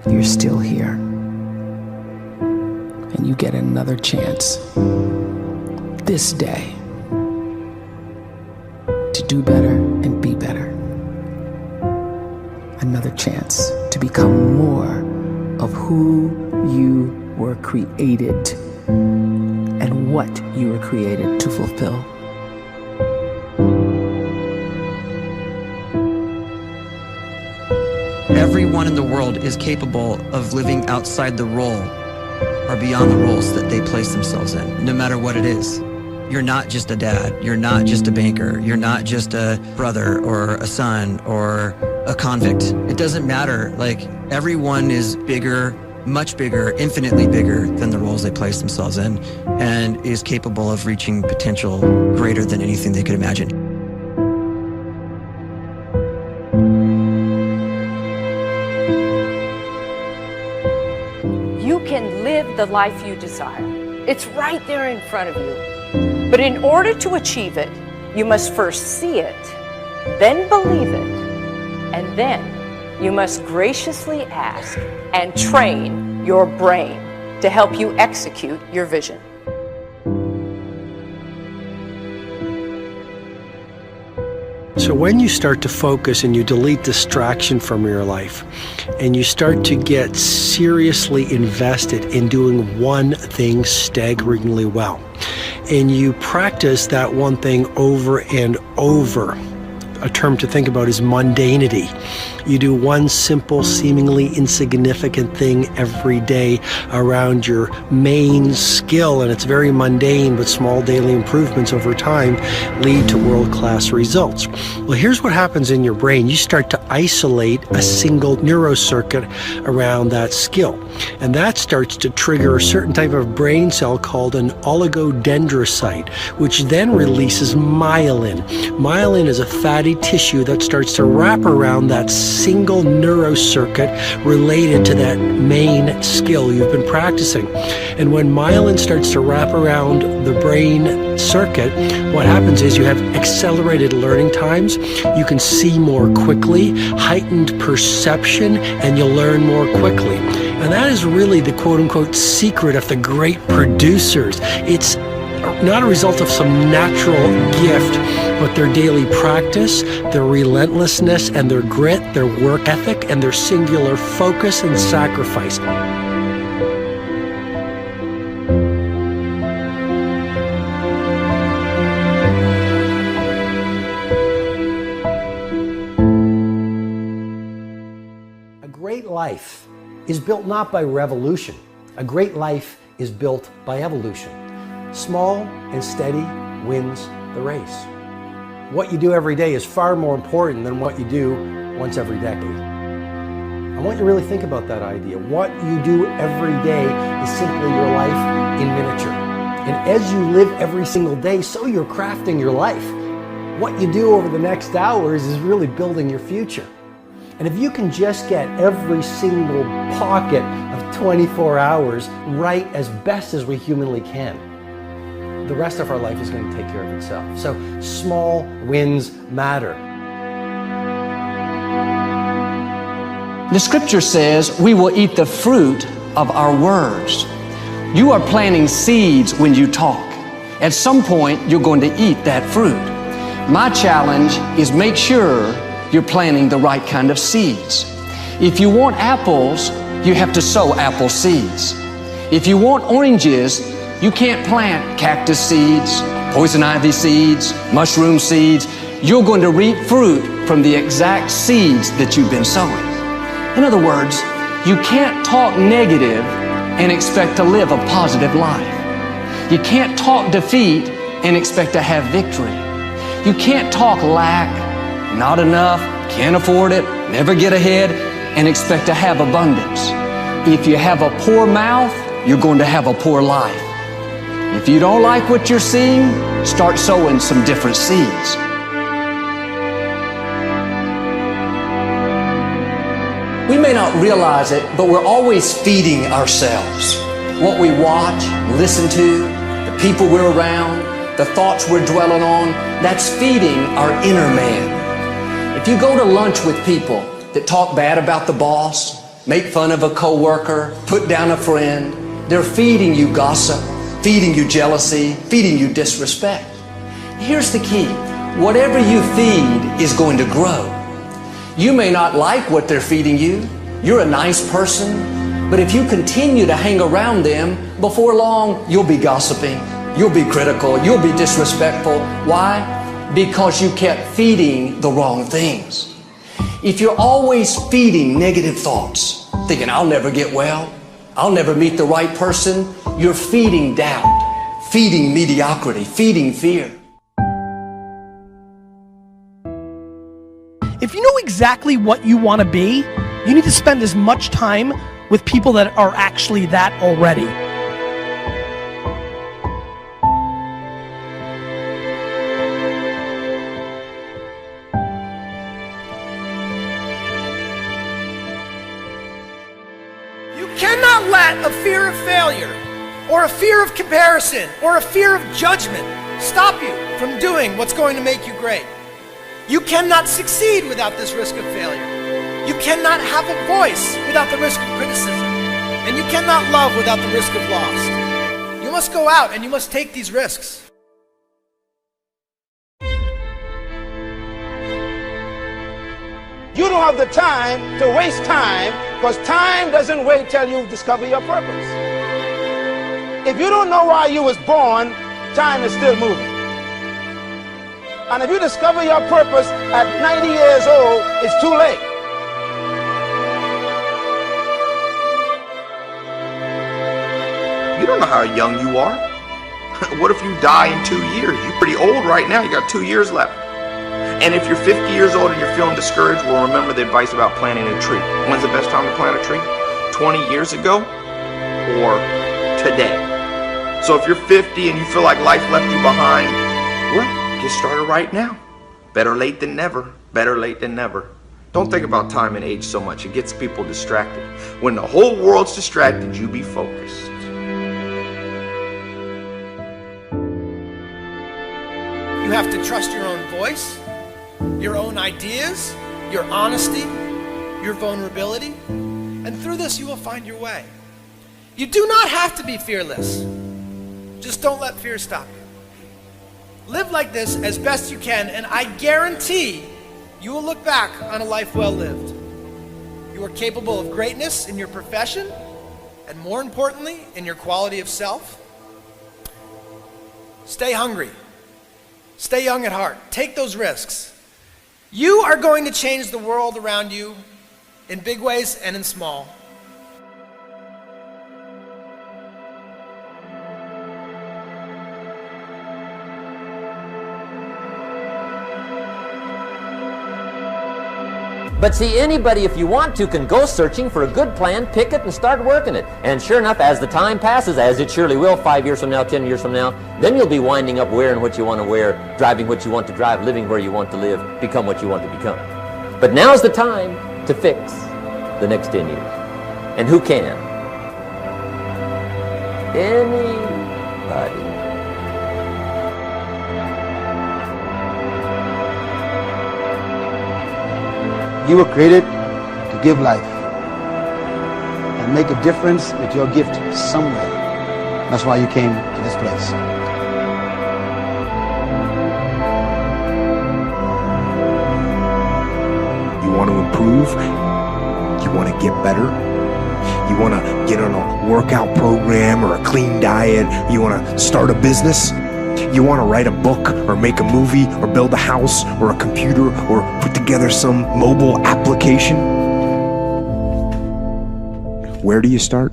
you're still here. And you get another chance this day to do better and be better. Another chance to become more of who you were created and what you were created to fulfill. Everyone in the world is capable of living outside the role or beyond the roles that they place themselves in, no matter what it is. You're not just a dad, you're not just a banker, you're not just a brother or a son or a convict. It doesn't matter. Like, everyone is bigger, much bigger, infinitely bigger than the roles they place themselves in, and is capable of reaching potential greater than anything they could imagine. You can live the life you desire. It's right there in front of you. But in order to achieve it, you must first see it, then believe it, and then you must graciously ask and train your brain to help you execute your vision. So when you start to focus and you delete distraction from your life, and you start to get seriously invested in doing one thing staggeringly well, and you practice that one thing over and over, a term to think about is mundanity. You do one simple, seemingly insignificant thing every day around your main skill, and it's very mundane, but small daily improvements over time lead to world-class results. Well, here's what happens in your brain. You start to isolate a single neurocircuit around that skill, and that starts to trigger a certain type of brain cell called an oligodendrocyte, which then releases myelin. Myelin is a fatty tissue that starts to wrap around that single neurocircuit related to that main skill you've been practicing. And when myelin starts to wrap around the brain circuit, what happens is you have accelerated learning times, you can see more quickly, heightened perception, and you'll learn more quickly. And that is really the quote-unquote secret of the great producers. It's not a result of some natural gift, but their daily practice, their relentlessness and their grit, their work ethic, and their singular focus and sacrifice. A great life is built not by revolution. A great life is built by evolution. Small and steady wins the race. What you do every day is far more important than what you do once every decade. I want you to really think about that idea. What you do every day is simply your life in miniature. And as you live every single day, so you're crafting your life. What you do over the next hours is really building your future. And if you can just get every single pocket of 24 hours right as best as we humanly can, the rest of our life is going to take care of itself. So small wins matter. The scripture says we will eat the fruit of our words. You are planting seeds when you talk. At some point, you're going to eat that fruit. My challenge is make sure you're planting the right kind of seeds. If you want apples, you have to sow apple seeds. If you want oranges, you can't plant cactus seeds, poison ivy seeds, mushroom seeds. You're going to reap fruit from the exact seeds that you've been sowing. In other words, you can't talk negative and expect to live a positive life. You can't talk defeat and expect to have victory. You can't talk lack, not enough, can't afford it, never get ahead, and expect to have abundance. If you have a poor mouth, you're going to have a poor life. If you don't like what you're seeing, start sowing some different seeds. We may not realize it, but we're always feeding ourselves. What we watch, listen to, the people we're around, the thoughts we're dwelling on, that's feeding our inner man. If you go to lunch with people that talk bad about the boss, make fun of a coworker, put down a friend. They're feeding you gossip, feeding you jealousy, feeding you disrespect. Here's the key. Whatever you feed is going to grow. You may not like what they're feeding you. You're a nice person, but if you continue to hang around them, before long, you'll be gossiping, you'll be critical, you'll be disrespectful. Why? Because you kept feeding the wrong things. If you're always feeding negative thoughts, thinking, I'll never get well, I'll never meet the right person, you're feeding doubt, feeding mediocrity, feeding fear. If you know exactly what you want to be, you need to spend as much time with people that are actually that already. You cannot let a fear of failure, or a fear of comparison, or a fear of judgment stop you from doing what's going to make you great. You cannot succeed without this risk of failure. You cannot have a voice without the risk of criticism. And you cannot love without the risk of loss. You must go out and you must take these risks. You don't have the time to waste time, because time doesn't wait till you discover your purpose. If you don't know why you was born, time is still moving. And if you discover your purpose at 90 years old, it's too late. You don't know how young you are. What if you die in 2 years? You're pretty old right now. You got 2 years left. And if you're 50 years old and you're feeling discouraged, well, remember the advice about planting a tree. When's the best time to plant a tree? 20 years ago or today? So if you're 50 and you feel like life left you behind, well, get started right now. Better late than never. Better late than never. Don't think about time and age so much. It gets people distracted. When the whole world's distracted, you be focused. You have to trust your own voice, your own ideas, your honesty, your vulnerability, and through this you will find your way. You do not have to be fearless. Just don't let fear stop you. Live like this as best you can, and I guarantee you will look back on a life well lived. You are capable of greatness in your profession, and more importantly, in your quality of self. Stay hungry. Stay young at heart. Take those risks. You are going to change the world around you in big ways and in small. But see, anybody, if you want to, can go searching for a good plan, pick it, and start working it. And sure enough, as the time passes, as it surely will 5 years from now, 10 years from now, then you'll be winding up wearing what you want to wear, driving what you want to drive, living where you want to live, become what you want to become. But now's the time to fix the next 10 years. And who can? Anybody. You were created to give life and make a difference with your gift somewhere. That's why you came to this place. You want to improve? You want to get better? You want to get on a workout program or a clean diet? You want to start a business? You want to write a book or make a movie or build a house or a computer or put together some mobile application? Where do you start?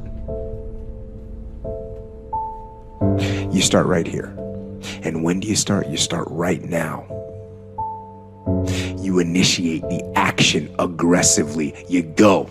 You start right here. And when do you start? You start right now. You initiate the action aggressively. You go.